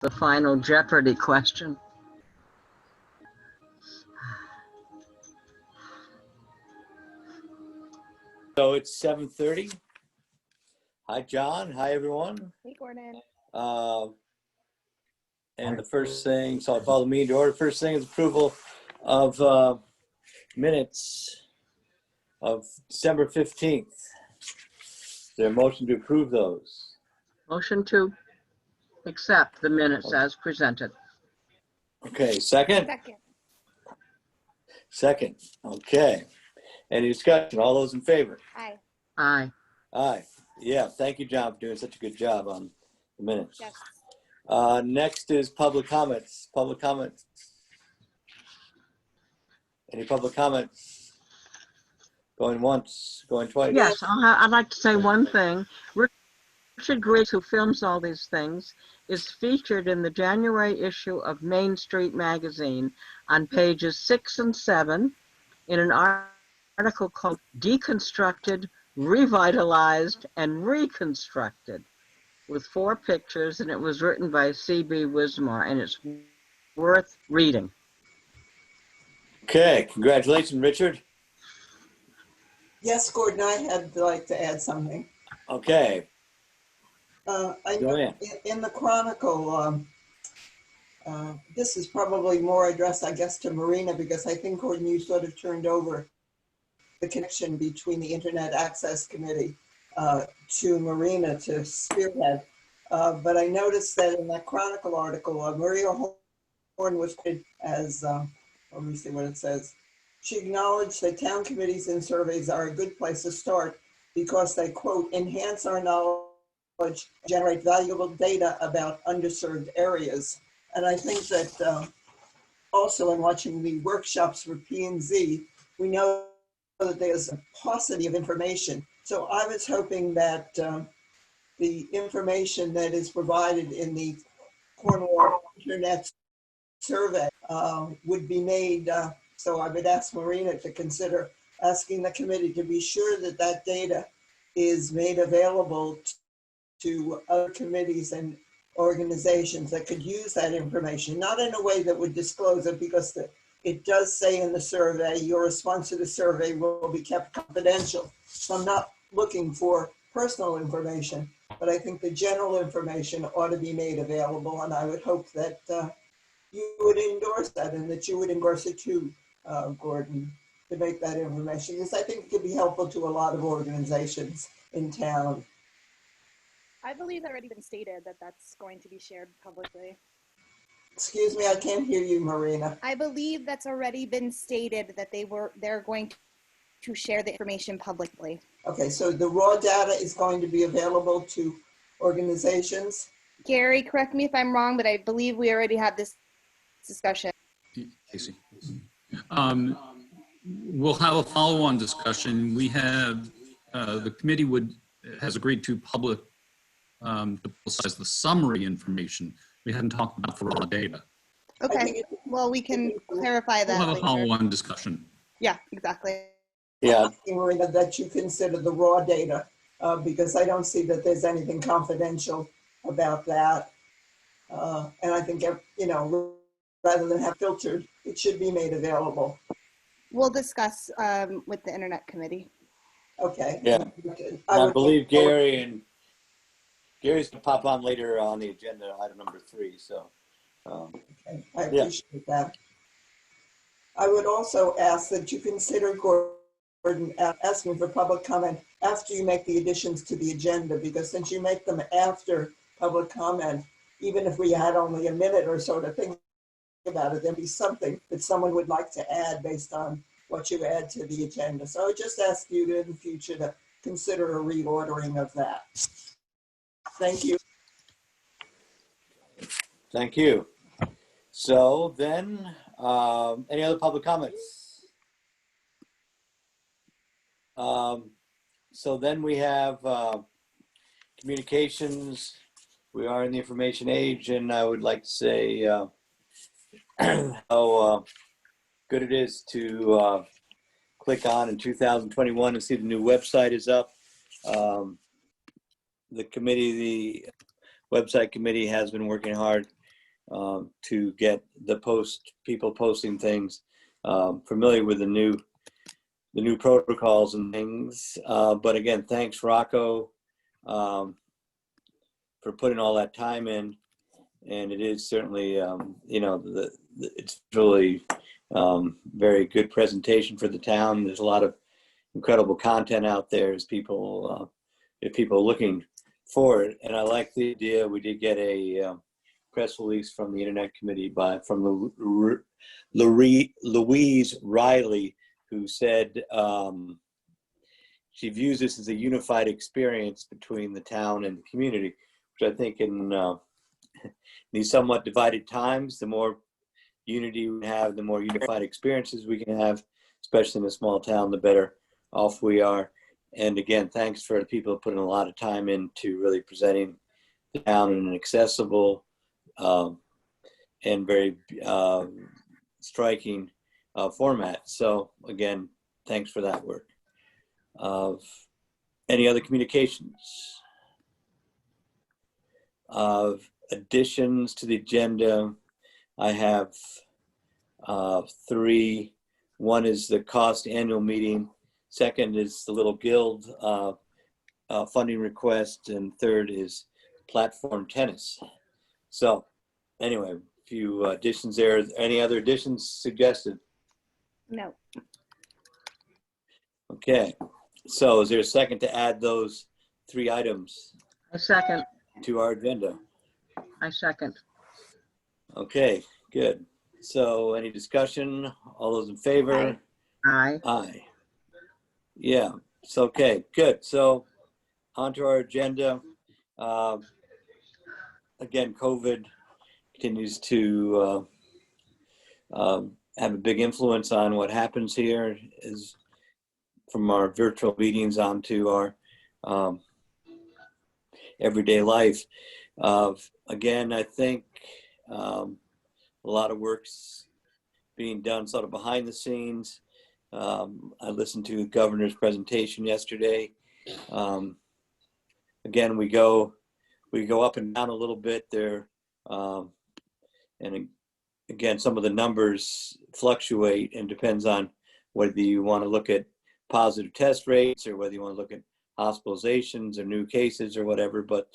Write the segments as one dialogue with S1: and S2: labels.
S1: The final Jeopardy question.
S2: So it's 7:30. Hi, John. Hi, everyone.
S3: Hey, Gordon.
S2: And the first thing, so I'll follow the meeting to order. First thing is approval of minutes of December 15th. Is there a motion to approve those?
S1: Motion to accept the minutes as presented.
S2: Okay, second?
S3: Second.
S2: Second. Okay. Any discussion? All those in favor?
S3: Aye.
S1: Aye.
S2: Aye. Yeah, thank you, John, for doing such a good job on the minutes.
S3: Yes.
S2: Next is public comments. Public comments. Any public comments? Going once, going twice?
S1: Yes, I'd like to say one thing. Richard Griggs, who films all these things, is featured in the January issue of Main Street Magazine on pages 6 and 7 in an article called Deconstructed, Revitalized, and Reconstructed, with 4 pictures, and it was written by C.B. Wismar, and it's worth reading.
S2: Okay, congratulations, Richard.
S4: Yes, Gordon, I had like to add something.
S2: Okay.
S4: I know in the Chronicle, this is probably more addressed, I guess, to Marina, because I think, Gordon, you sort of turned over the connection between the Internet Access Committee to Marina to spearhead. But I noticed that in that Chronicle article, Maria Horn was quoted as, let me see what it says. She acknowledged that town committees and surveys are a good place to start because they, quote, enhance our knowledge, generate valuable data about underserved areas. And I think that also in watching the workshops for P&Z, we know that there's a paucity of information. So I was hoping that the information that is provided in the Cornwall Internet survey would be made, so I would ask Marina to consider asking the committee to be sure that that data is made available to other committees and organizations that could use that information, not in a way that would disclose it, because it does say in the survey, your response to the survey will be kept confidential. So I'm not looking for personal information, but I think the general information ought to be made available, and I would hope that you would endorse that and that you would endorse it too, Gordon, to make that information, because I think it could be helpful to a lot of organizations in town.
S3: I believe it's already been stated that that's going to be shared publicly.
S4: Excuse me, I can't hear you, Marina.
S3: I believe that's already been stated that they're going to share the information publicly.
S4: Okay, so the raw data is going to be available to organizations?
S3: Gary, correct me if I'm wrong, but I believe we already had this discussion.
S5: Casey. We'll have a follow-on discussion. We have, the committee has agreed to publicize the summary information. We hadn't talked about the raw data.
S3: Okay, well, we can clarify that
S5: We'll have a
S3: later.
S5: follow-on discussion.
S3: Yeah, exactly.
S4: Yeah, Marina, that you consider the raw data, because I don't see that there's anything confidential about that. And I think, you know, rather than have filtered, it should be made available.
S3: We'll discuss with the Internet Committee.
S4: Okay.
S2: Yeah. I believe Gary's going to pop on later on the agenda, item number 3. So,
S4: okay. I appreciate that. I would also ask that you consider, Gordon, asking for public comment after you make the additions to the agenda, because since you make them after public comment, even if we had only a minute or so to think about it, there'd be something that someone would like to add based on what you add to the agenda. So I would just ask you to, in the future, to consider a reordering of that. Thank you.
S2: thank you. So then, any other public comments? So then we have communications. We are in the information age, and I would like to say how good it is to click on in 2021 and see the new website is up. The website committee has been working hard to get the people posting things familiar with the new protocols and things. But again, thanks Rocco for putting all that time in. And it is certainly, it's really very good presentation for the town. There's a lot of incredible content out there as people are looking for it. And I like the idea. We did get a press release from the Internet Committee from Louise Riley, who said she views this as a unified experience between the town and the community, which I think in these somewhat divided times, the more unity we have, the more unified experiences we can have, especially in a small town, the better off we are. And again, thanks for the people putting a lot of time into really presenting the town in an accessible and very striking format. So again, thanks for that work. Any other communications? Additions to the agenda, I have 3. One is the cost annual meeting. Second is the Little Guild funding request, and third is platform tennis. So anyway, a few additions there. Any other additions suggested?
S3: No.
S2: Okay, so is there a second to add those 3 items
S1: I second.
S2: to our agenda?
S1: I second.
S2: Okay, good. So any discussion? All those in favor?
S1: Aye.
S2: Aye. Yeah, it's okay, good. So onto our agenda. Again, COVID continues to have a big influence on what happens here, is from our virtual meetings onto our everyday life. Again, I think a lot of work's being done sort of behind the scenes. I listened to the governor's presentation yesterday. Again, we go up and down a little bit there. And again, some of the numbers fluctuate and depends on whether you want to look at positive test rates or whether you want to look at hospitalizations or new cases or whatever, but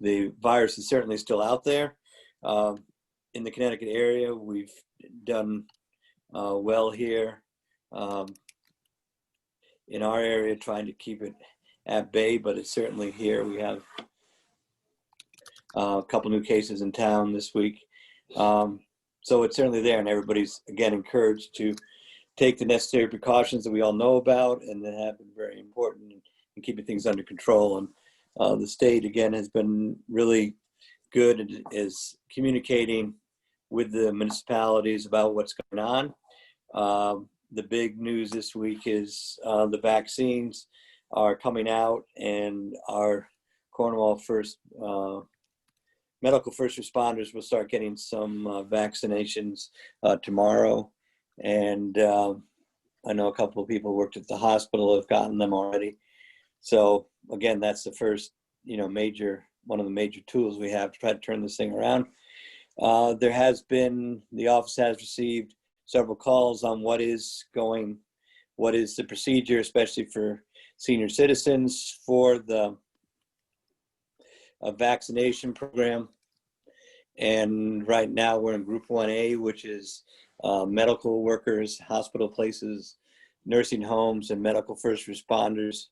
S2: the virus is certainly still out there. In the Connecticut area, we've done well here. In our area, trying to keep it at bay, but it's certainly here. We have a couple new cases in town this week. So it's certainly there, and everybody's, again, encouraged to take the necessary precautions that we all know about and that have been very important in keeping things under control. And the state, again, has been really good and is communicating with the municipalities about what's going on. The big news this week is the vaccines are coming out, and our Cornwall medical first responders will start getting some vaccinations tomorrow. And I know a couple of people who worked at the hospital have gotten them already. So again, that's the first, one of the major tools we have to try to turn this thing around. The office has received several calls on what is the procedure, especially for senior citizens, for the vaccination program. And right now we're in Group 1A, which is medical workers, hospital places, nursing homes, and medical first responders.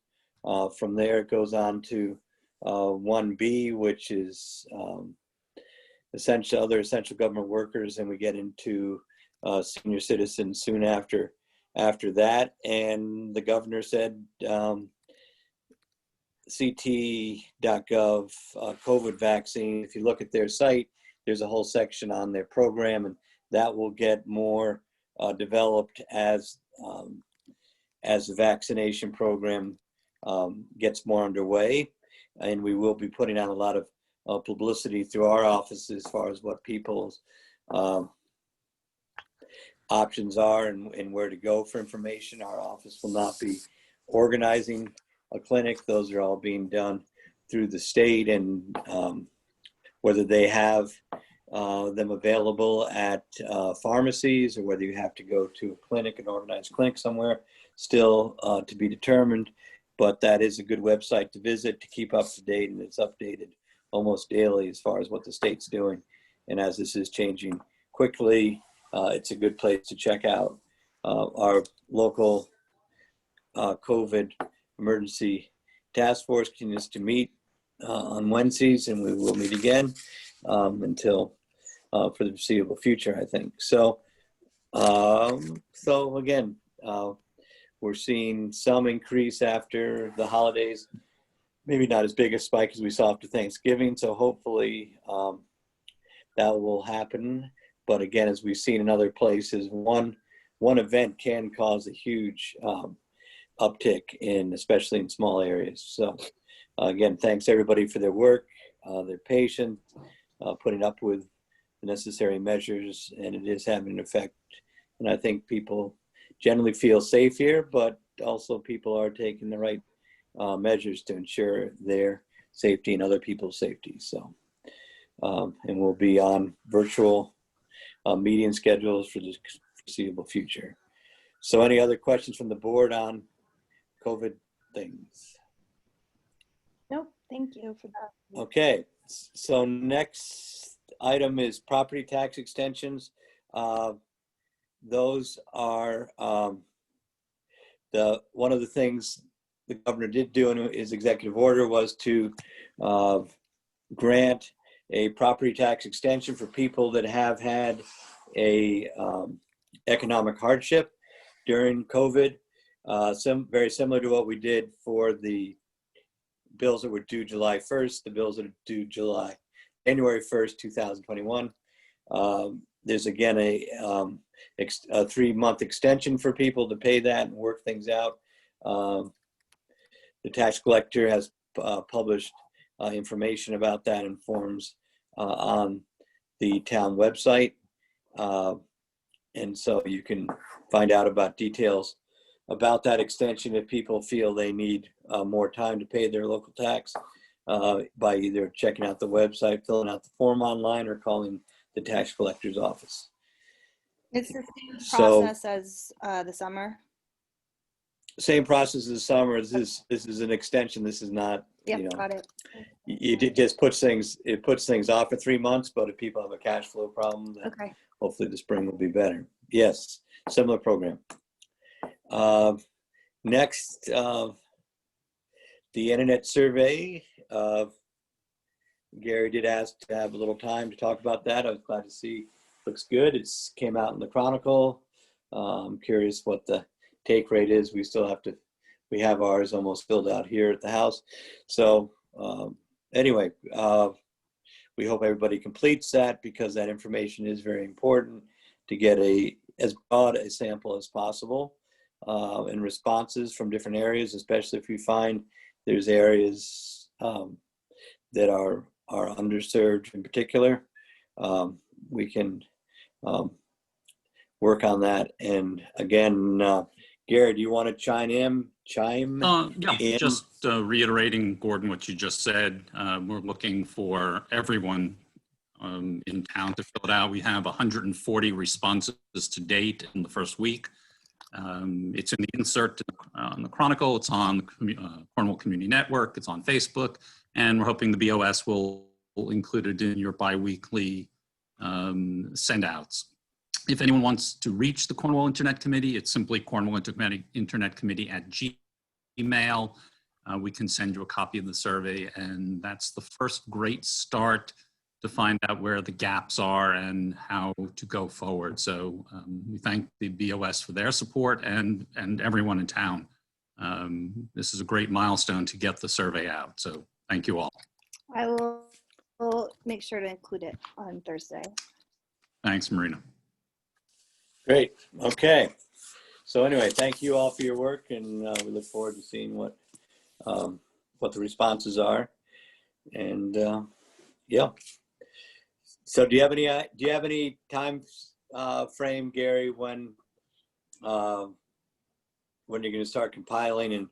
S2: From there, it goes on to 1B, which is other essential government workers, and we get into senior citizens soon after that. And the governor said ct.gov COVID vaccine, if you look at their site, there's a whole section on their program, and that will get more developed as the vaccination program gets more underway. And we will be putting out a lot of publicity through our office as far as what people's options are and where to go for information. Our office will not be organizing a clinic. Those are all being done through the state, and whether they have them available at pharmacies, or whether you have to go to a clinic, an organized clinic somewhere, still to be determined. But that is a good website to visit to keep up to date, and it's updated almost daily as far as what the state's doing. And as this is changing quickly, it's a good place to check out. Our local COVID emergency task force continues to meet on Wednesdays, and we will meet again until for the foreseeable future, I think. So, so again, we're seeing some increase after the holidays, maybe not as big a spike as we saw after Thanksgiving. So hopefully that will happen. But again, as we've seen in other places, one event can cause a huge uptick especially in small areas. So again, thanks everybody for their work, their patience, putting up with the necessary measures, and it is having an effect. And I think people generally feel safe here, but also people are taking the right measures to ensure their safety and other people's safety. So, and we'll be on virtual meeting schedules for the foreseeable future. So any other questions from the board on COVID things?
S3: Nope, thank you for that.
S2: Okay, so next item is property tax extensions. Those are one of the things the governor did do in his executive order was to grant a property tax extension for people that have had a economic hardship during COVID. Very similar to what we did for the bills that were due July 1st, the bills that are due January 1st, 2021. There's again a 3-month extension for people to pay that and work things out. The tax collector has published information about that in forms on the town website. And so you can find out about details about that extension if people feel they need more time to pay their local tax by either checking out the website, filling out the form online, or calling the tax collector's office.
S3: It's the same
S2: So-
S3: process as the summer.
S2: Same process as the summer. This is an extension. This is not,
S3: Yep,
S2: you know,
S3: got it.
S2: it just puts things off for 3 months, but if people have a cash flow problem, then
S3: Okay.
S2: hopefully the spring will be better. Yes, similar program. Next, the internet survey. Gary did ask to have a little time to talk about that. I was glad to see. Looks good. It's came out in the Chronicle. I'm curious what the take rate is. We have ours almost filled out here at the house. So anyway, we hope everybody completes that, because that information is very important to get as broad a sample as possible and responses from different areas, especially if you find there's areas that are underserved in particular. We can work on that. And again, Gary, do you want to chime in?
S5: Yeah, just reiterating, Gordon, what you just said. We're looking for everyone in town to fill it out. We have 140 responses to date in the first week. It's in the insert on the Chronicle. It's on the Cornwall Community Network. It's on Facebook. And we're hoping the BOS will include it in your biweekly send-outs. If anyone wants to reach the Cornwall Internet Committee, it's simply Cornwall Internet Committee at Gmail. We can send you a copy of the survey, and that's the first great start to find out where the gaps are and how to go forward. So we thank the BOS for their support and everyone in town. This is a great milestone to get the survey out. So thank you all.
S3: I will make sure to include it on Thursday.
S5: Thanks, Marina.
S2: Great. Okay. So anyway, thank you all for your work, and we look forward to seeing what the responses are. And yeah. So do you have any time frame, Gary, when you're going to start compiling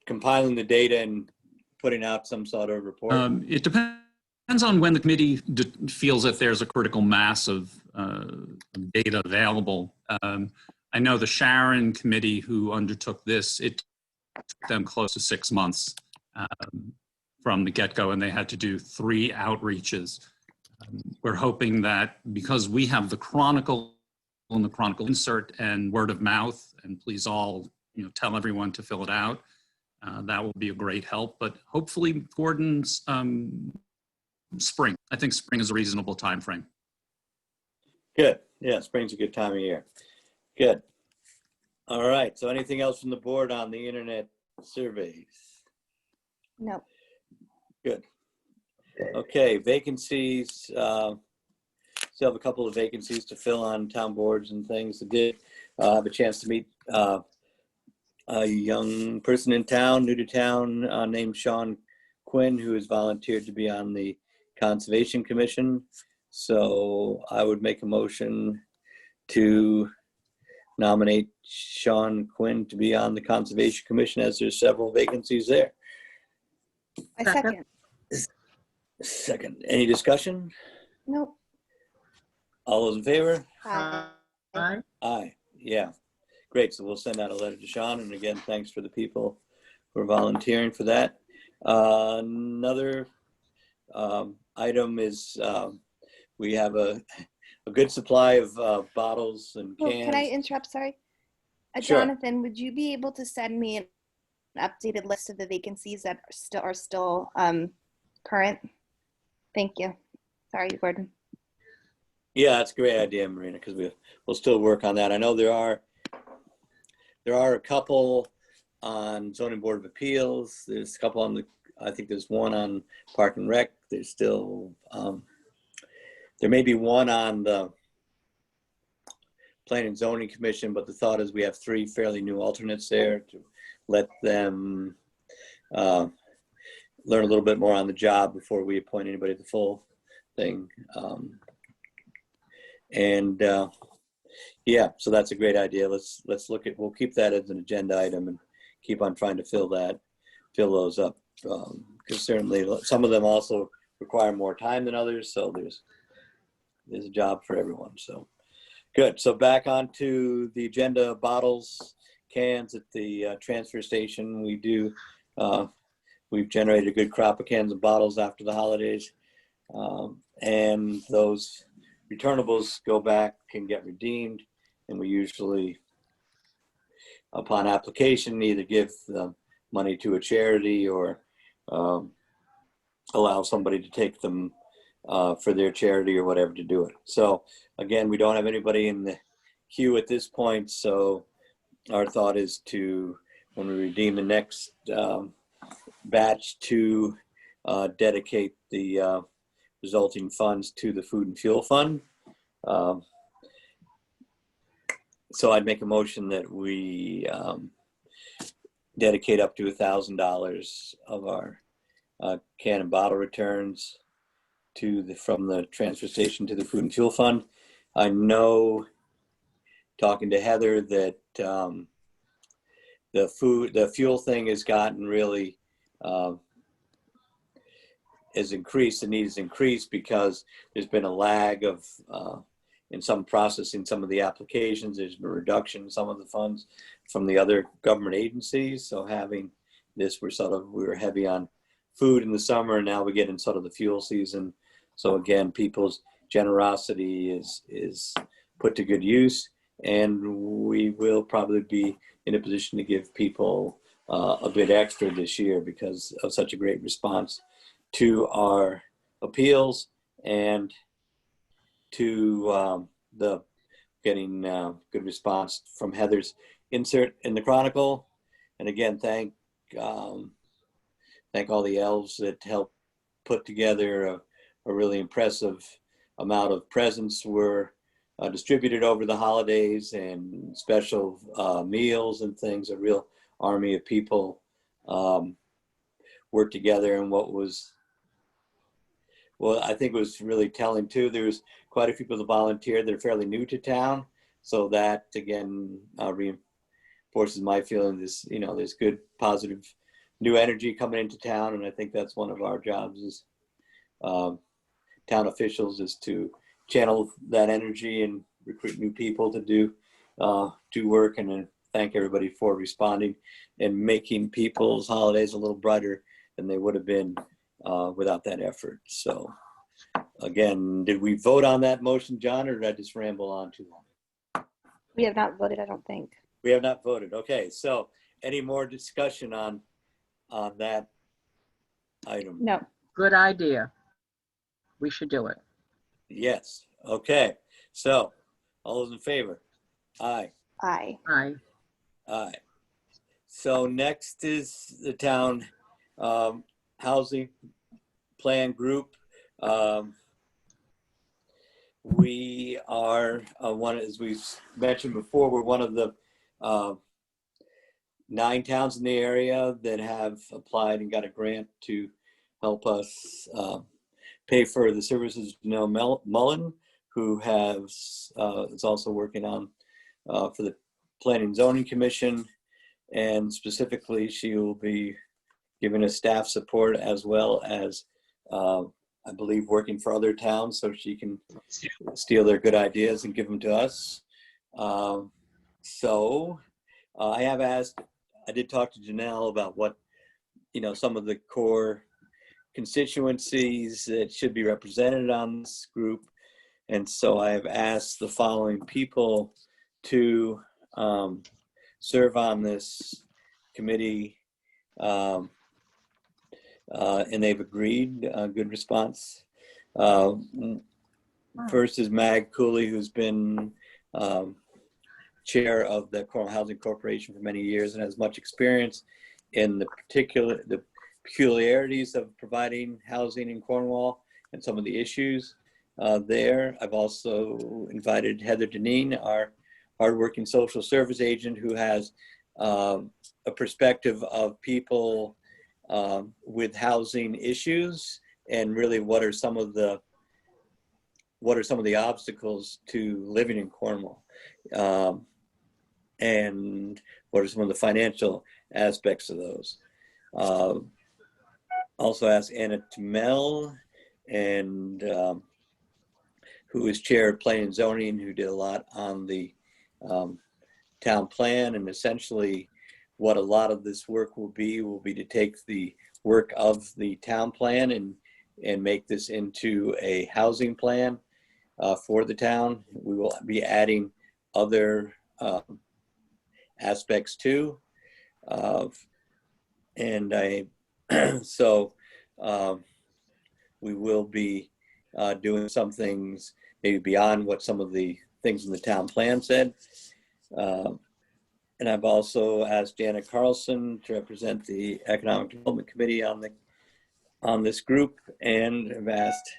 S2: compiling the data and putting out some sort of report?
S5: It depends depends on when the committee feels that there's a critical mass of data available. I know the Sharon committee who undertook this, it took them close to 6 months from the get-go, and they had to do 3 outreaches. We're hoping that because we have the Chronicle and the Chronicle insert and word of mouth, and please all, tell everyone to fill it out, that will be a great help. But hopefully, Gordon's spring. I think spring is a reasonable time frame.
S2: Good. Yeah, spring's a good time of year. Good. All right. So anything else from the board on the internet surveys?
S3: No.
S2: Good. Okay, vacancies. Still have a couple of vacancies to fill on town boards and things. I did have a chance to meet a young person in town, new to town, named Sean Quinn, who has volunteered to be on the Conservation Commission. So I would make a motion to nominate Sean Quinn to be on the Conservation Commission, as there's several vacancies there.
S3: I second.
S2: Second. Any discussion?
S3: Nope.
S2: All those in favor?
S3: Aye.
S1: Aye.
S2: Aye. Yeah. Great. So we'll send out a letter to Sean. And again, thanks for the people who are volunteering for that. Another item is we have a good supply of bottles and
S3: Oh,
S2: cans.
S3: can I interrupt? Sorry.
S2: Sure.
S3: Jonathan, would you be able to send me an updated list of the vacancies that are still current? Thank you. Sorry, Gordon.
S2: Yeah, that's a great idea, Marina, because we'll still work on that. I know there are a couple on Zoning Board of Appeals. There's a couple on I think there's one on Park and Rec. There's still, there may be one on the Planning and Zoning Commission, but the thought is we have 3 fairly new alternates there to let them learn a little bit more on the job before we appoint anybody at the full thing. Yeah, so that's a great idea. Let's look at, we'll keep that as an agenda item and keep on trying to fill those up. Because certainly some of them also require more time than others. So there's a job for everyone. So good. So back onto the agenda, bottles, cans at the transfer station. We've generated a good crop of cans and bottles after the holidays. And those returnables go back and get redeemed. And we usually, upon application, either give the money to a charity or allow somebody to take them for their charity or whatever to do it. So again, we don't have anybody in the queue at this point. So our thought is to, when we redeem the next batch, to dedicate the resulting funds to the Food and Fuel Fund. So I'd make a motion that we dedicate up to $1,000 of our can and bottle returns from the transfer station to the Food and Fuel Fund. I know, talking to Heather, that the fuel thing has gotten really has increased. The need has increased because there's been a lag of in some processing some of the applications. There's been a reduction in some of the funds from the other government agencies. So having this, we were heavy on food in the summer, and now we get in sort of the fuel season. So again, people's generosity is put to good use, and we will probably be in a position to give people a bit extra this year because of such a great response to our appeals and to the getting good response from Heather's insert in the Chronicle. And again, thank all the elves that helped put together a really impressive amount of presents were distributed over the holidays, and special meals and things. A real army of people worked together. And what was, well, I think it was really telling too, there was quite a few people that volunteered that are fairly new to town. So that again reinforces my feeling this, there's good, positive, new energy coming into town. And I think that's one of our jobs, is town officials is to channel that energy and recruit new people to do work, and then thank everybody for responding and making people's holidays a little brighter than they would have been without that effort. So again, did we vote on that motion, John, or did I just ramble on too long?
S3: We have not voted, I don't think.
S2: We have not voted. Okay, so any more discussion on that item?
S3: No.
S1: Good idea. We should do it.
S2: Yes. Okay. So all those in favor? Aye.
S3: Aye.
S1: Aye.
S2: Aye. So next is the town housing plan group. We are one, as we've mentioned before, we're one of the 9 towns in the area that have applied and got a grant to help us pay for the services of Janelle Mullen, who is also working on for the Planning and Zoning Commission, and specifically she will be giving us staff support as well as I believe working for other towns so she can steal their good ideas and give them to us. So I have asked, I did talk to Janelle about what, some of the core constituencies that should be represented on this group. And so I have asked the following people to serve on this committee, and they've agreed. Good response. First is Mag Cooley, who's been chair of the Cornwall Housing Corporation for many years and has much experience in the peculiarities of providing housing in Cornwall and some of the issues there. I've also invited Heather Deneen, our hardworking social service agent, who has a perspective of people with housing issues and really what are some of the obstacles to living in Cornwall, and what are some of the financial aspects of those. Also asked Anna Tamel, and who is chair of Planning and Zoning, who did a lot on the town plan, and essentially what a lot of this work will be to take the work of the town plan and make this into a housing plan for the town. We will be adding other aspects too. So we will be doing some things maybe beyond what some of the things in the town plan said. And I've also asked Janet Carlson to represent the Economic Development Committee on this group, and I've asked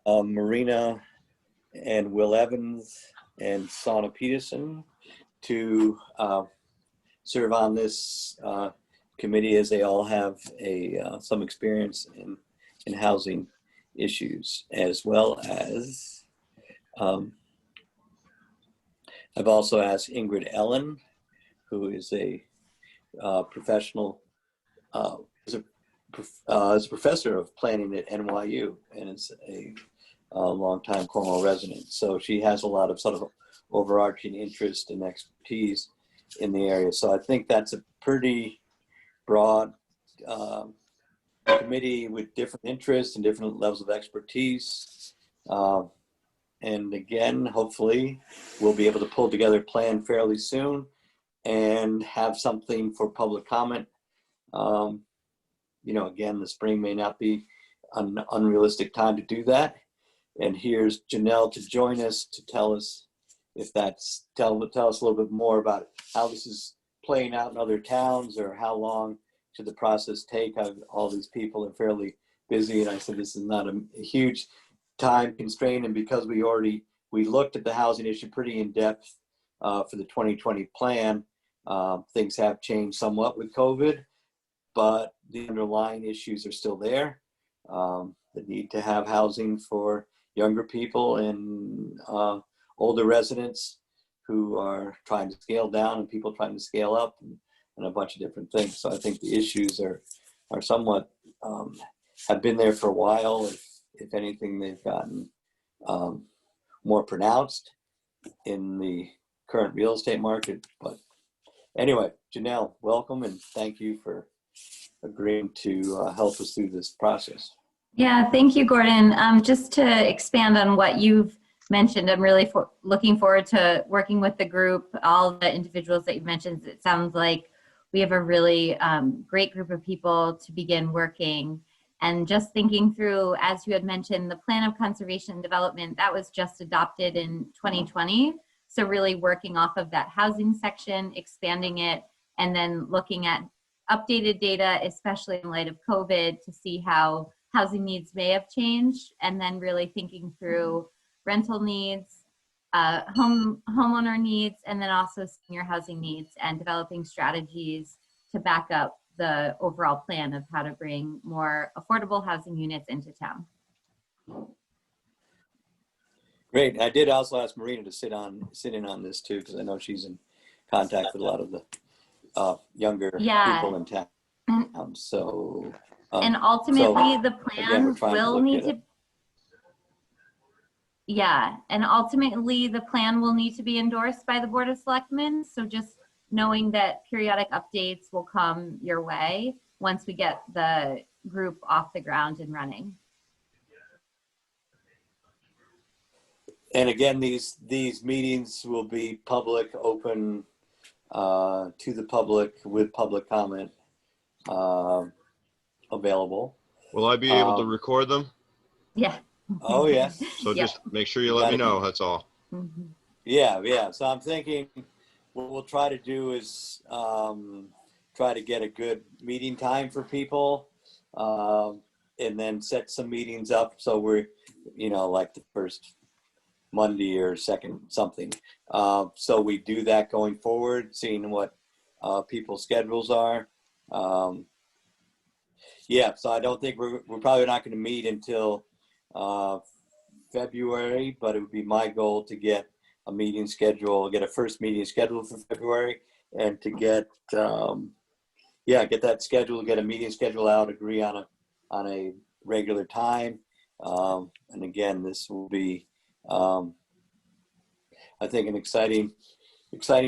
S2: Marina and Will Evans and Sana Peterson to serve on this committee, as they all have some experience in housing issues, as well as I've also asked Ingrid Ellen, who is a professional, is a professor of planning at NYU, and is a longtime Cornwall resident. So she has a lot of sort of overarching interest and expertise in the area. So I think that's a pretty broad committee with different interests and different levels of expertise. And again, hopefully we'll be able to pull together a plan fairly soon and have something for public comment. Again, the spring may not be an unrealistic time to do that. And here's Janelle to join us to tell us tell us a little bit more about how this is playing out in other towns, or how long should the process take. All these people are fairly busy, and I said this is not a huge time constraint, and because we looked at the housing issue pretty in depth for the 2020 plan. Things have changed somewhat with COVID, but the underlying issues are still there. The need to have housing for younger people and older residents who are trying to scale down, and people trying to scale up, and a bunch of different things. So I think the issues are somewhat have been there for a while. if anything, they've gotten more pronounced in the current real estate market. But anyway, Janelle, welcome, and thank you for agreeing to help us through this process.
S6: Yeah, thank you, Gordon. Just to expand on what you've mentioned, I'm really looking forward to working with the group, all the individuals that you've mentioned. It sounds like we have a really great group of people to begin working. And just thinking through, as you had mentioned, the Plan of Conservation and Development, that was just adopted in 2020. So really working off of that housing section, expanding it, and then looking at updated data, especially in light of COVID, to see how housing needs may have changed, and then really thinking through rental needs, homeowner needs, and then also senior housing needs, and developing strategies to back up the overall plan of how to bring more affordable housing units into town.
S2: Great. I did also ask Marina to sit in on this too, because I know she's in contact with a lot of the younger people in town. So
S6: and ultimately the plan
S2: again,
S6: will need to and ultimately the plan will need to be endorsed by the Board of Selectmen. So just knowing that periodic updates will come your way once we get the group off the ground and running.
S2: And again, these meetings will be public, open to the public, with public comment available.
S7: Will I be able to record them?
S6: Yeah.
S2: Oh, yes.
S7: So just make sure you let me know, that's all.
S2: Yeah. So I'm thinking what we'll try to do is try to get a good meeting time for people, and then set some meetings up so we're, like the first Monday or second something. So we do that going forward, seeing what people's schedules are. So I don't think we're probably not going to meet until February, but it would be my goal to get a meeting schedule, get a first meeting scheduled for February, and to get get that schedule, get a meeting schedule out, agree on a regular time. And again, this will be I think an exciting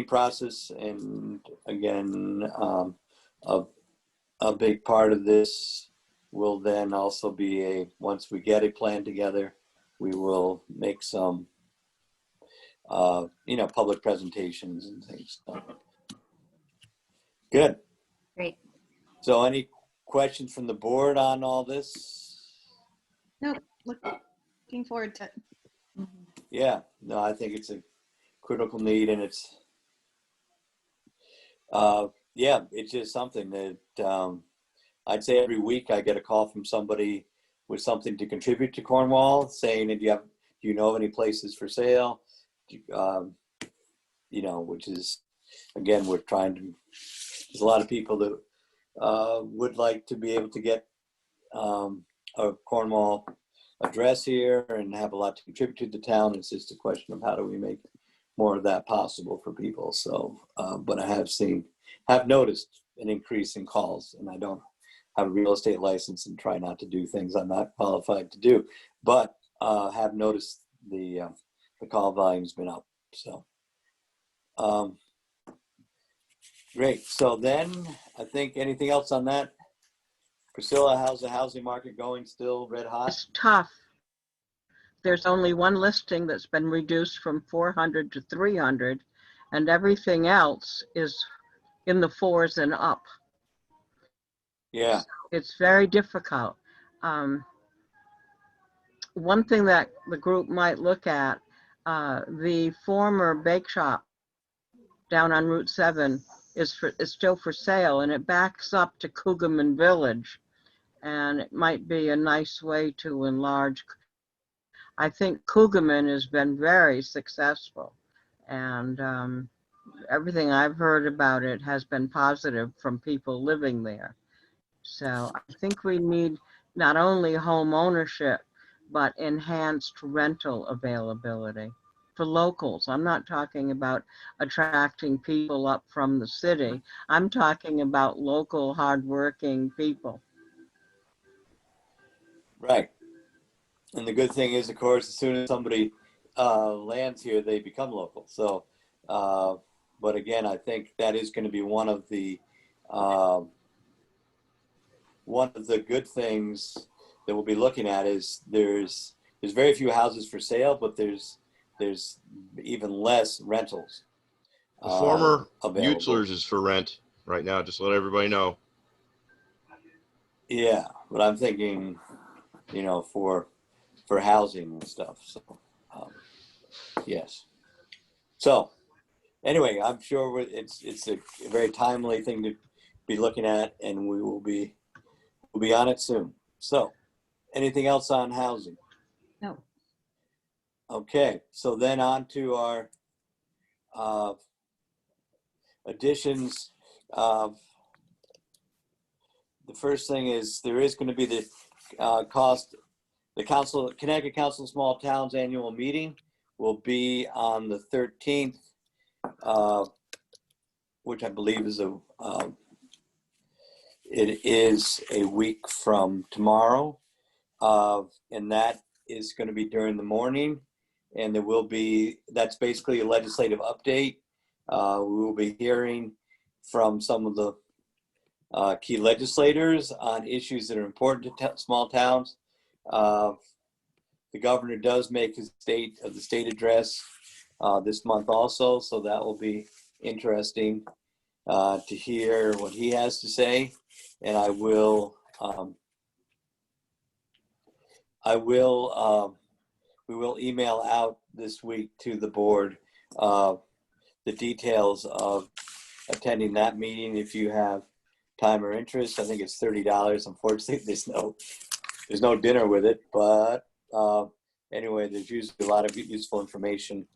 S2: process, and again, a big part of this will then also be once we get a plan together, we will make some public presentations and things. So, good.
S6: Great.
S2: So any questions from the board on all this?
S3: Nope. Looking forward to it.
S2: Yeah, no, I think it's a critical need, and it's it's just something that I'd say every week I get a call from somebody with something to contribute to Cornwall, saying, do you know of any places for sale? Which is, again, we're trying to, there's a lot of people that would like to be able to get a Cornwall address here and have a lot to contribute to the town. It's just a question of how do we make more of that possible for people. So, but I have noticed an increase in calls, and I don't have a real estate license and try not to do things I'm not qualified to do, but have noticed the call volume's been up. So, great. So then I think anything else on that? Priscilla, how's the housing market going? Still red hot?
S1: It's tough. There's only one listing that's been reduced from 400 to 300, and everything else is in the 4s and up.
S2: Yeah.
S1: It's very difficult. One thing that the group might look at, the former bake shop down on Route 7 is still for sale, and it backs up to Cougaman Village, and it might be a nice way to enlarge. I think Cougaman has been very successful, and everything I've heard about it has been positive from people living there. So I think we need not only home ownership, but enhanced rental availability for locals. I'm not talking about attracting people up from the city. I'm talking about local, hardworking people.
S2: Right. And the good thing is, of course, as soon as somebody lands here, they become local. So, but again, I think that is going to be one of the good things that we'll be looking at is there's very few houses for sale, but there's even less rentals
S7: The former
S2: available.
S7: Utzler's is for rent right now, just to let everybody know.
S2: Yeah, but I'm thinking, you know, for housing and stuff. So, yes. So, anyway, I'm sure it's a very timely thing to be looking at, and we'll be on it soon. So, anything else on housing?
S6: No.
S2: Okay, so then on to our additions. The first thing is there is going to be the Connecticut Council of Small Towns annual meeting will be on the 13th, which I believe is it is a week from tomorrow, and that is going to be during the morning, and that's basically a legislative update. We will be hearing from some of the key legislators on issues that are important to small towns. The governor does make his state address this month also, so that will be interesting to hear what he has to say. And we will email out this week to the board the details of attending that meeting if you have time or interest. I think it's $30. Unfortunately, there's no dinner with it, but anyway, there's usually a lot of useful information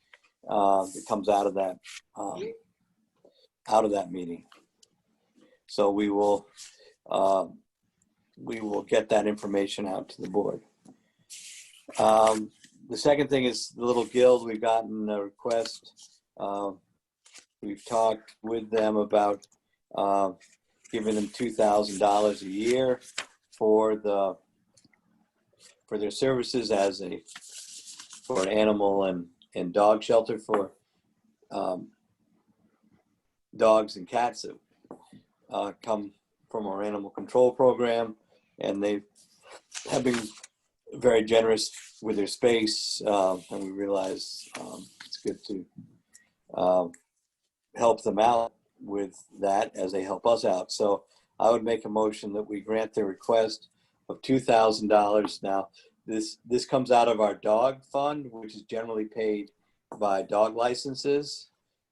S2: that comes out of that meeting. So we will get that information out to the board. The second thing is the little guild. We've gotten a request. We've talked with them about giving them $2,000 a year for their services for an animal and dog shelter for dogs and cats that come from our animal control program, and they have been very generous with their space, and we realize it's good to help them out with that as they help us out. So I would make a motion that we grant their request of $2,000. Now, this comes out of our dog fund, which is generally paid by dog licenses.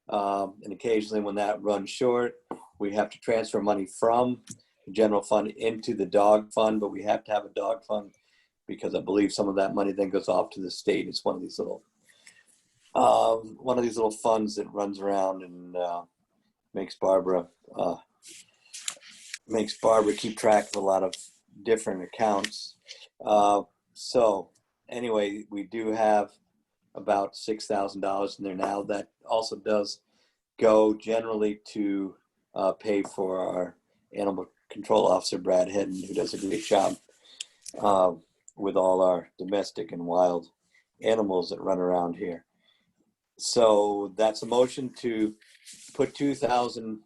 S2: And occasionally when that runs short, we have to transfer money from the general fund into the dog fund, but we have to have a dog fund because I believe some of that money then goes off to the state. It's one of these little funds that runs around and makes Barbara keep track of a lot of different accounts. So anyway, we do have about $6,000 in there now. That also does go generally to pay for our animal control officer, Brad Hedden, who does a great job with all our domestic and wild animals that run around here. So that's a motion to put $2,000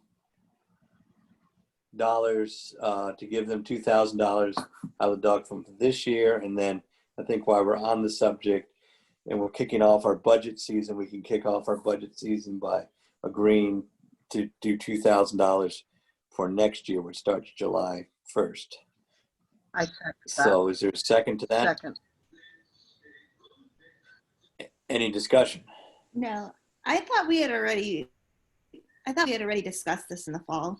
S2: to give them $2,000 out of the dog fund for this year. And then I think while we're on the subject and we're kicking off our budget season, we can kick off our budget season by agreeing to do $2,000 for next year, which starts July 1st.
S1: I second that.
S2: So is there a second to that?
S1: Second.
S2: Any discussion?
S3: No, I thought we had already discussed this in the fall.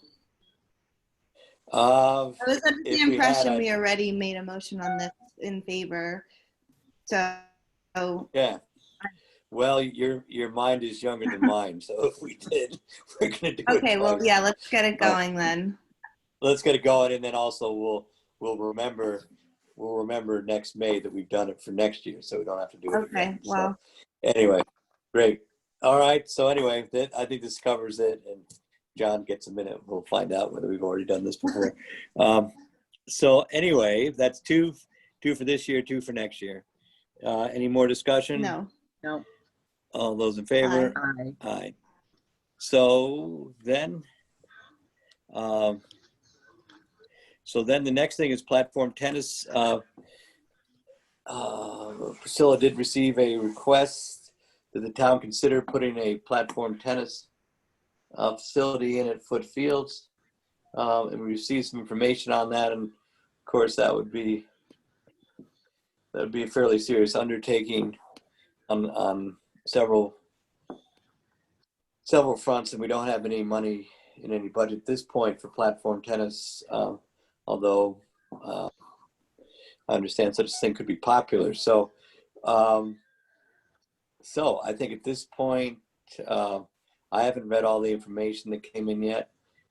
S3: I was under the impression we already made a motion on this in favor. So
S2: yeah. Well, your mind is younger than mine, so if we did, we're gonna do it.
S3: Okay, well, yeah, let's get it going then.
S2: Let's get it going, and then also we'll remember next May that we've done it for next year, so we don't have to do it again.
S3: Okay, well.
S2: So, anyway, great. All right. So anyway, I think this covers it, and John gets a minute. We'll find out whether we've already done this before. So anyway, that's two for this year, two for next year. Any more discussion?
S3: No.
S1: No,
S2: All those in favor?
S1: aye.
S2: Aye. So then the next thing is platform tennis. Priscilla did receive a request that the town consider putting a platform tennis facility in at Foot Fields. And we received some information on that. And of course, that would be a fairly serious undertaking on several fronts, and we don't have any money in any budget at this point for platform tennis, although I understand such a thing could be popular. So I think at this point, I haven't read all the information that came in yet,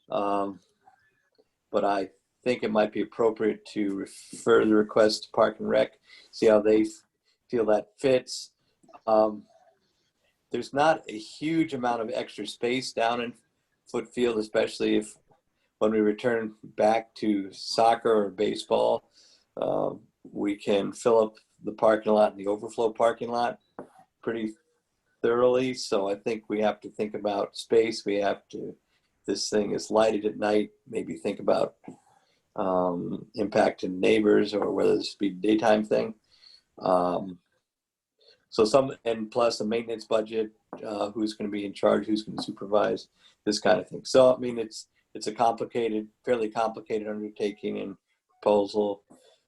S2: but I think it might be appropriate to refer the request to Park and Rec, see how they feel that fits. There's not a huge amount of extra space down in Foot Field, especially if when we return back to soccer or baseball, we can fill up the parking lot and the overflow parking lot pretty thoroughly. So I think we have to think about space. We have to, this thing is lighted at night, maybe think about impact to neighbors or whether this be a daytime thing. And plus a maintenance budget, who's going to be in charge, who's going to supervise, this kind of thing. So, I mean, it's a fairly complicated undertaking and proposal.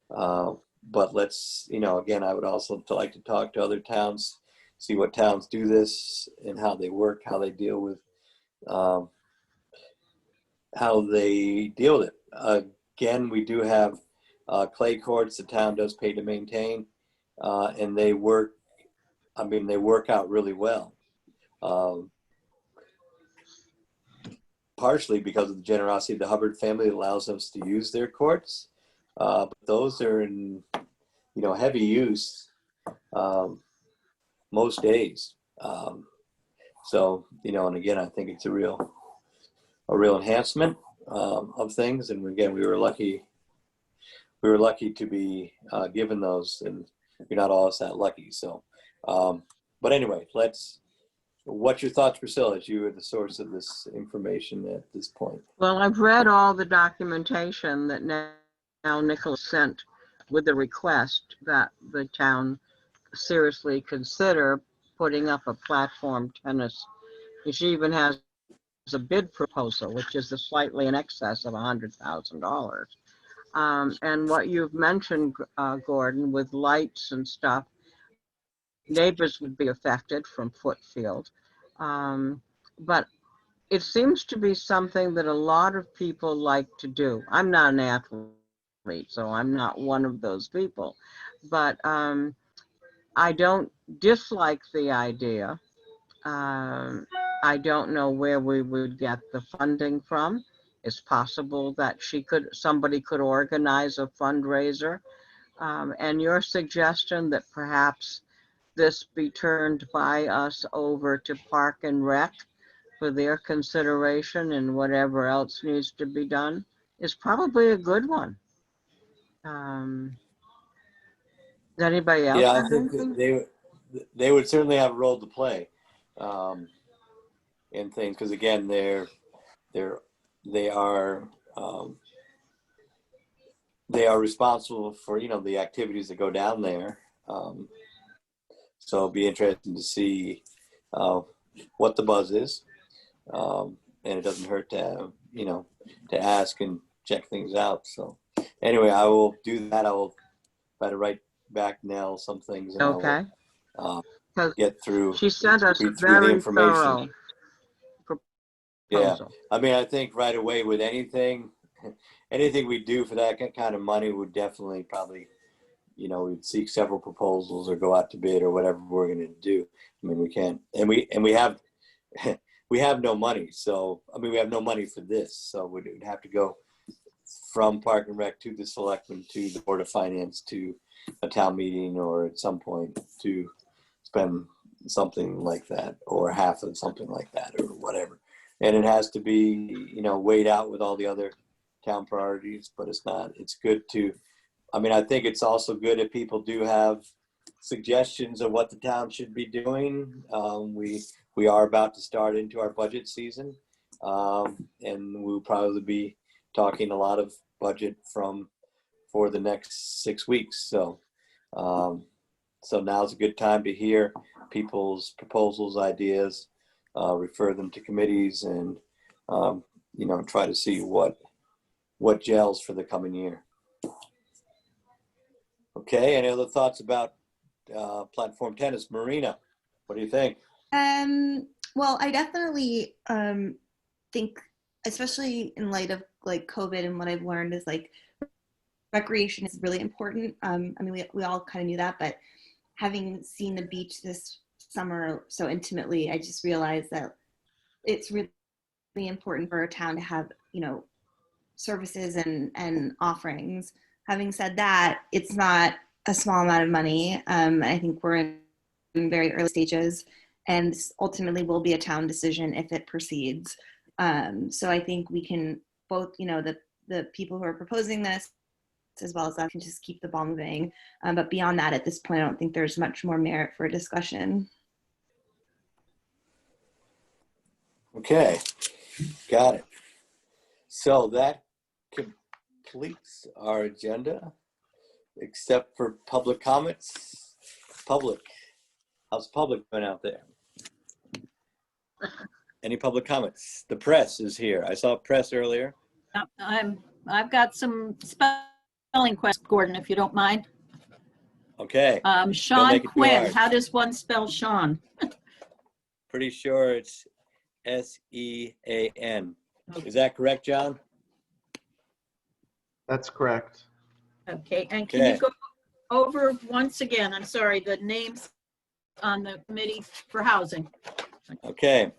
S2: But let's, again, I would also like to talk to other towns, see what towns do this and how they work, how they deal with it. Again, we do have clay courts the town does pay to maintain, and they work out really well. Partially because of the generosity of the Hubbard family that allows us to use their courts. But those are in, heavy use most days. And again, I think it's a real enhancement of things. And again, we were lucky to be given those, and you're not always that lucky. So, but anyway, what's your thoughts, Priscilla, as you are the source of this information at this point?
S1: Well, I've read all the documentation that now Nicholas sent with the request that the town seriously consider putting up a platform tennis. She even has a bid proposal, which is slightly in excess of $100,000. And what you've mentioned, Gordon, with lights and stuff, neighbors would be affected from Foot Field. But it seems to be something that a lot of people like to do. I'm not an athlete, so I'm not one of those people. But I don't dislike the idea. I don't know where we would get the funding from. It's possible that somebody could organize a fundraiser. And your suggestion that perhaps this be turned by us over to Park and Rec for their consideration and whatever else needs to be done is probably a good one. Does anybody else?
S2: Yeah, I
S1: have
S2: think
S1: anything?
S2: they would certainly have a role to play in things, because again, they are responsible for the activities that go down there. So it'll be interesting to see what the buzz is, and it doesn't hurt to to ask and check things out. So anyway, I will do that. I will try to write back Nell some things, and
S1: Okay.
S2: I will get through.
S1: She sent us a
S2: read through the
S1: very
S2: information.
S1: thorough
S2: Yeah,
S1: proposal.
S2: I mean, I think right away with anything we do for that kind of money would definitely probably, we'd seek several proposals or go out to bid or whatever we're going to do. I mean, we can't, and we have, we have no money. So, I mean, we have no money for this. So we'd have to go from Park and Rec to the selectmen, to the Board of Finance, to a town meeting, or at some point to spend something like that, or half of something like that, or whatever. And it has to be, weighed out with all the other town priorities, but it's good to, I mean, I think it's also good if people do have suggestions of what the town should be doing. We are about to start into our budget season, and we'll probably be talking a lot of budget for the next 6 weeks. So now's a good time to hear people's proposals, ideas, refer them to committees, and try to see what gels for the coming year. Okay, any other thoughts about platform tennis? Marina, what do you think?
S3: Well, I definitely think, especially in light of like COVID and what I've learned is like recreation is really important. I mean, we all kind of knew that, but having seen the beach this summer so intimately, I just realized that it's really important for a town to have, services and offerings. Having said that, it's not a small amount of money. I think we're in very early stages, and this ultimately will be a town decision if it proceeds. So I think we can both, the people who are proposing this, as well as that, can just keep the ball moving. But beyond that, at this point, I don't think there's much more merit for a discussion.
S2: Okay, got it. So that completes our agenda, except for public comments. Public, how's public been out there? Any public comments? The press is here. I saw press earlier.
S8: I've got some spelling questions, Gordon, if you don't mind.
S2: Okay.
S8: Sean
S2: make it too
S8: Quinn,
S2: hard.
S8: how does one spell Sean?
S2: Pretty sure it's S-E-A-N. Is that correct, John?
S9: That's correct.
S8: Okay, and can you go over once again, I'm sorry, the names on the committee for housing?
S2: Okay.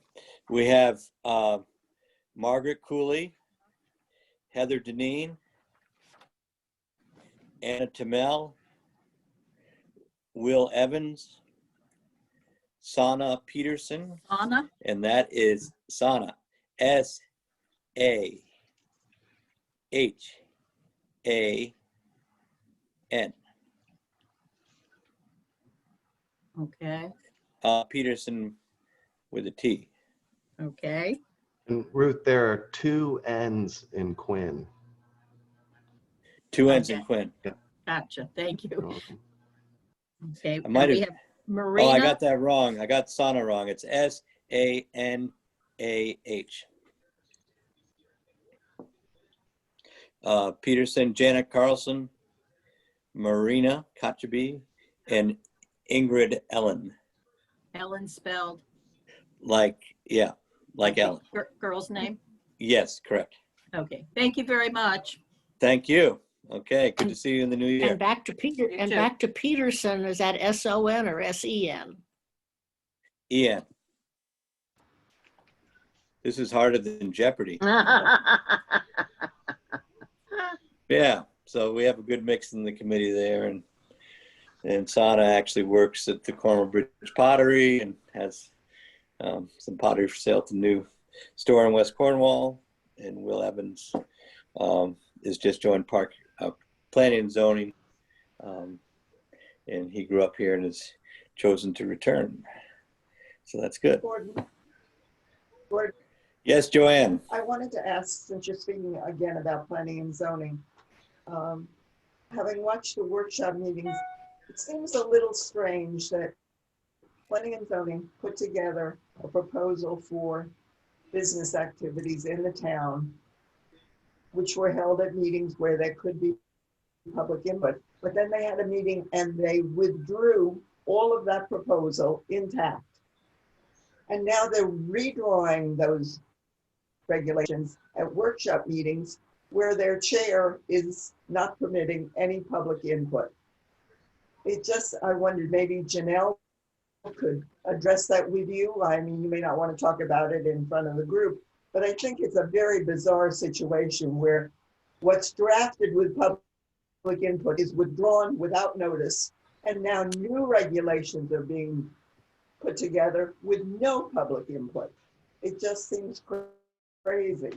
S2: We have Margaret Cooley, Heather Deneen, Anna Tamel, Will Evans, Sana Peterson,
S8: Anna?
S2: and that is Sana, S-A-H-A-N.
S8: Okay,
S2: Peterson with a T.
S8: okay.
S9: And Ruth, there are 2 N's in Quinn.
S2: 2 N's in
S8: Okay.
S2: Quinn.
S8: Gotcha, thank
S9: You're
S8: you.
S9: welcome.
S8: Okay,
S2: I might
S8: and we
S2: have-
S8: have Marina.
S2: Oh, I got that wrong. I got Sana wrong. It's S-A-N-A-H. Peterson, Janet Carlson, Marina Kachabi, and Ingrid Ellen.
S8: Ellen spelled.
S2: Like Ellen.
S8: Girl's name?
S2: Yes, correct.
S8: Okay, thank you very much.
S2: Thank you. Okay, good to see you in the new year.
S10: And back to Peter,
S8: You
S10: and
S8: too.
S10: back to Peterson, is that S-O-N or S-E-N?
S2: Ian. This is harder than Jeopardy. Yeah, so we have a good mix in the committee there, and Sana actually works at the Cornwall Bridge Pottery and has some pottery for sale at the new store in West Cornwall. And Will Evans is just joined planning and zoning, and he grew up here and has chosen to return. So that's good.
S4: Gordon,
S2: Yes, Joanne.
S4: I wanted to ask, since you're speaking again about planning and zoning, having watched the workshop meetings, it seems a little strange that planning and zoning put together a proposal for business activities in the town, which were held at meetings where there could be public input. But then they had a meeting and they withdrew all of that proposal intact. And now they're redrawing those regulations at workshop meetings where their chair is not permitting any public input. I wondered, maybe Janelle could address that with you. I mean, you may not want to talk about it in front of the group, but I think it's a very bizarre situation where what's drafted with public input is withdrawn without notice, and now new regulations are being put together with no public input. It just seems crazy.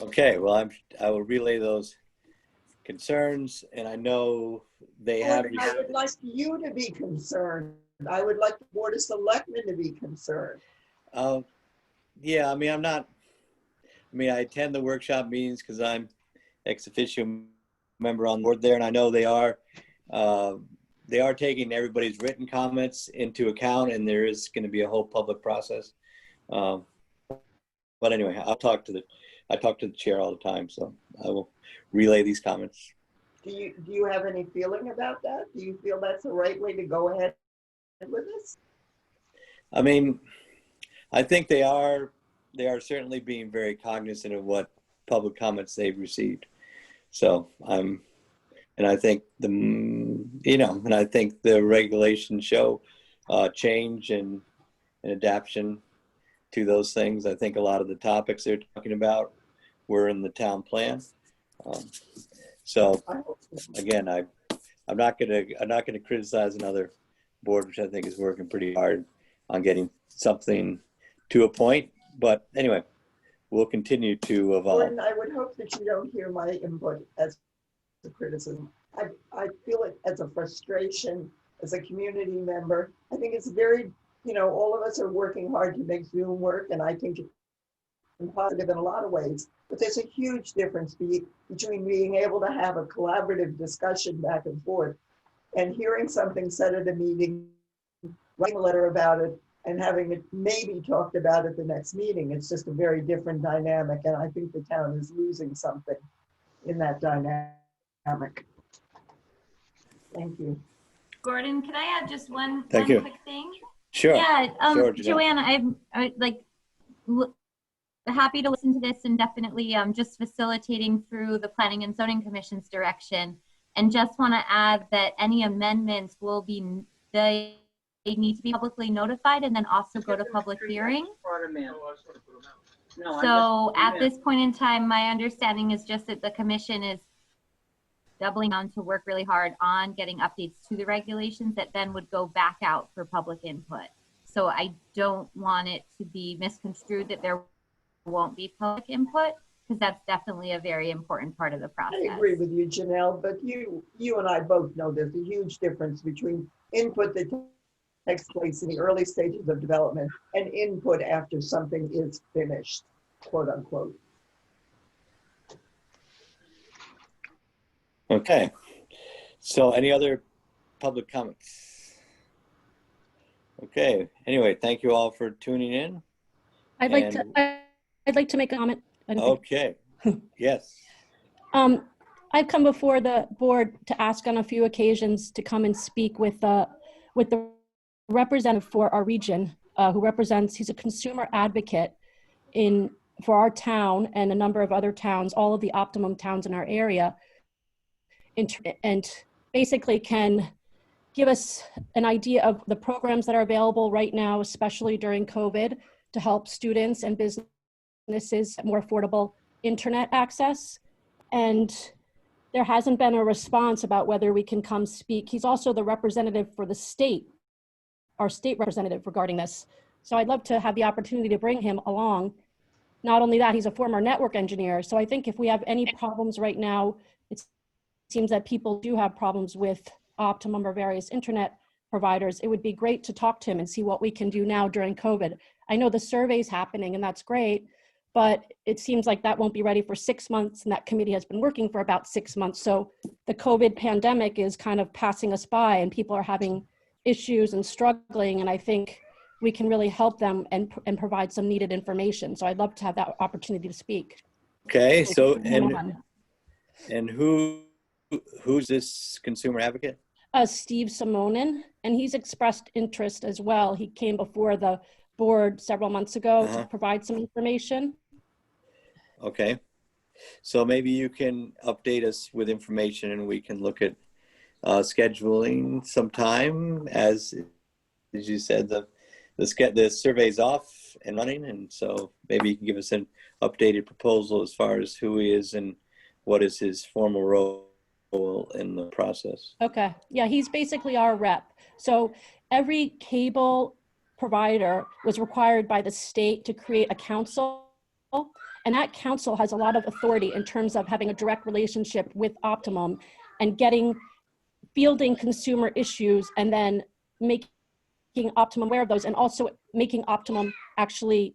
S2: Okay, well, I will relay those concerns, and I know they have.
S4: Gordon, I would like you to be concerned. I would like the Board of Selectmen to be concerned.
S2: Yeah, I mean, I attend the workshop meetings because I'm ex officio member on the board there, and I know they are taking everybody's written comments into account, and there is going to be a whole public process. But anyway, I talk to the chair all the time, so I will relay these comments.
S4: Do you have any feeling about that? Do you feel that's the right way to go ahead with this?
S2: I mean, I think they are certainly being very cognizant of what public comments they've received. So and I think the regulations show change and adaptation to those things. I think a lot of the topics they're talking about were in the town plan. So again, I'm not gonna criticize another board, which I think is working pretty hard on getting something to a point. But anyway, we'll continue to evolve.
S4: Gordon, I would hope that you don't hear my input as a criticism. I feel it as a frustration as a community member. I think it's very, all of us are working hard to make Zoom work, and I think it's positive in a lot of ways. But there's a huge difference between being able to have a collaborative discussion back and forth and hearing something said at a meeting, writing a letter about it, and having it maybe talked about at the next meeting. It's just a very different dynamic, and I think the town is losing something in that dynamic. Thank you.
S6: Gordon, can I add just one
S2: Thank
S6: quick
S2: you.
S6: thing?
S2: Sure.
S6: Yeah,
S2: Sure,
S6: Joanna, I'm happy to listen to this and definitely just facilitating through the Planning and Zoning Commission's direction. And just want to add that any amendments will be, they need to be publicly notified and then also go to public hearing. So at this point in time, my understanding is just that the commission is doubling down to work really hard on getting updates to the regulations that then would go back out for public input. So I don't want it to be misconstrued that there won't be public input, because that's definitely a very important part of the process.
S4: I agree with you, Janelle, but you and I both know there's a huge difference between input that takes place in the early stages of development and input after something is finished, quote unquote.
S2: Okay. So any other public comments? Okay. Anyway, thank you all for tuning in.
S11: I'd like to make a comment.
S2: Okay. Yes.
S11: I've come before the board to ask on a few occasions to come and speak with the representative for our region, he's a consumer advocate for our town and a number of other towns, all of the optimum towns in our area, and basically can give us an idea of the programs that are available right now, especially during COVID, to help students and businesses have more affordable internet access. And there hasn't been a response about whether we can come speak. He's also the representative for the state, our state representative regarding this. So I'd love to have the opportunity to bring him along. Not only that, he's a former network engineer. So I think if we have any problems right now, it seems that people do have problems with Optimum or various internet providers. It would be great to talk to him and see what we can do now during COVID. I know the survey's happening and that's great, but it seems like that won't be ready for 6 months, and that committee has been working for about 6 months. So the COVID pandemic is kind of passing us by and people are having issues and struggling, and I think we can really help them and provide some needed information. So I'd love to have that opportunity to speak.
S2: Okay, so and who's this consumer advocate?
S11: Steve Simonin, and he's expressed interest as well. He came before the board several months ago to provide some information.
S2: Okay, so maybe you can update us with information and we can look at scheduling some time. As you said, the survey's off and running, and so maybe you can give us an updated proposal as far as who he is and what is his formal role in the process.
S11: Okay, yeah, he's basically our rep. So every cable provider was required by the state to create a council and that council has a lot of authority in terms of having a direct relationship with Optimum and fielding consumer issues and then making Optimum aware of those, and also making Optimum actually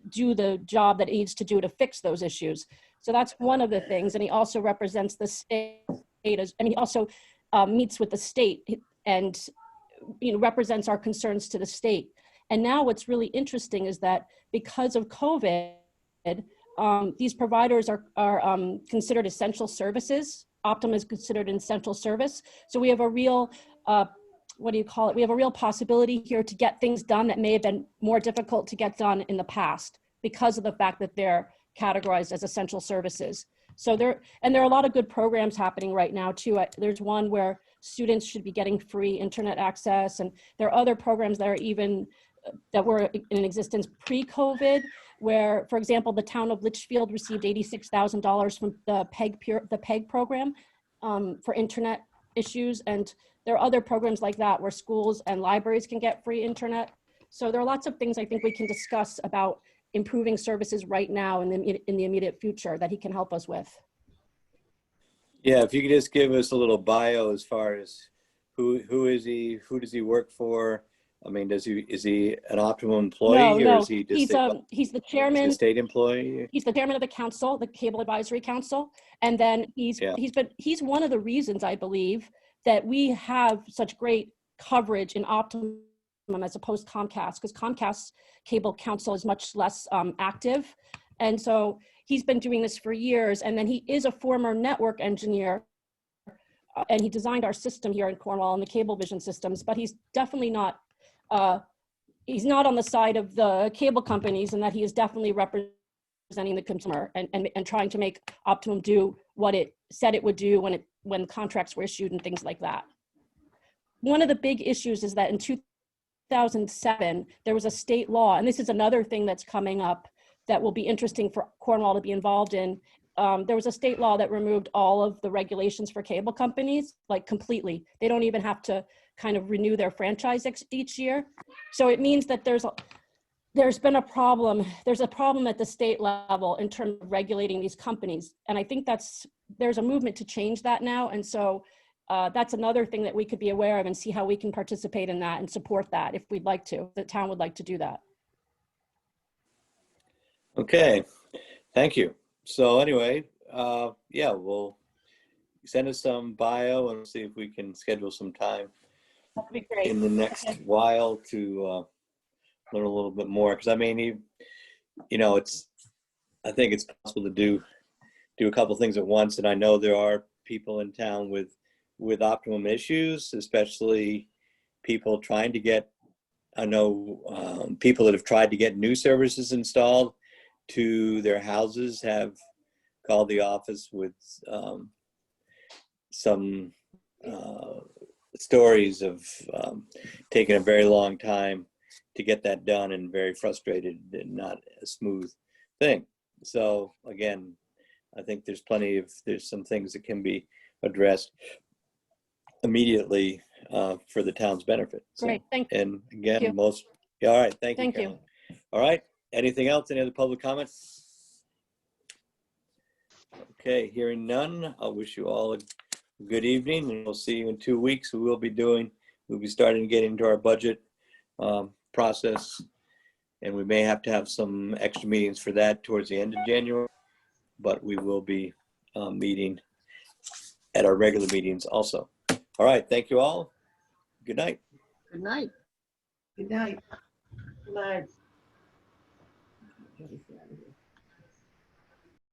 S11: do the job that it needs to do to fix those issues. So that's one of the things. And he also represents the state he also meets with the state and represents our concerns to the state. And now what's really interesting is that because of COVID, these providers are considered essential services. Optum is considered an essential service. So we have a real, we have a real possibility here to get things done that may have been more difficult to get done in the past because of the fact that they're categorized as essential services. So there are a lot of good programs happening right now too. There's one where students should be getting free internet access, and there are other programs that were in existence pre-COVID, where, for example, the town of Litchfield received $86,000 from the PEG program for internet issues, and there are other programs like that where schools and libraries can get free internet. So there are lots of things I think we can discuss about improving services right now in the immediate future that he can help us with.
S2: Yeah, if you could just give us a little bio as far as who is he, who does he work for? I mean, is he an Optimum employee, or is he just
S11: he's the chairman,
S2: a state employee?
S11: He's the chairman of the council, the Cable Advisory Council, and then he's one of the reasons, I believe, that we have such great coverage in Optimum as opposed to Comcast, because Comcast's cable council is much less active. And so he's been doing this for years. And then he is a former network engineer, and he designed our system here in Cornwall and the Cablevision systems, but he's definitely not, he's not on the side of the cable companies, and that he is definitely representing the consumer and trying to make Optimum do what it said it would do when contracts were issued and things like that. One of the big issues is that in 2007, there was a state law, and this is another thing that's coming up that will be interesting for Cornwall to be involved in. There was a state law that removed all of the regulations for cable companies, like completely. They don't even have to kind of renew their franchise each year. So it means that there's been a problem. There's a problem at the state level in terms of regulating these companies. And I think there's a movement to change that now. And so that's another thing that we could be aware of and see how we can participate in that and support that if we'd like to. The town would like to do that.
S2: Okay, thank you. So anyway, yeah, we'll send us some bio and see if we can schedule some time
S11: That'd be great.
S2: in the next while to learn a little bit more. Because I mean, I think it's possible to do a couple things at once, and I know there are people in town with Optimum issues, especially people trying to get. I know people that have tried to get new services installed to their houses have called the office with some stories of taking a very long time to get that done and very frustrated and not a smooth thing. So again, I think there's some things that can be addressed immediately for the town's benefit. So,
S11: great, thank you.
S2: And again,
S11: you.
S2: all right, thank you.
S11: Thank you.
S2: Carolyn. All right, anything else? Any other public comments? Okay, hearing none, I'll wish you all a good evening, and we'll see you in 2 weeks. We'll be starting to get into our budget process, and we may have to have some extra meetings for that towards the end of January, but we will be meeting at our regular meetings also. All right, thank you all. Good night.
S1: Good night.
S4: Good night.
S1: Good night.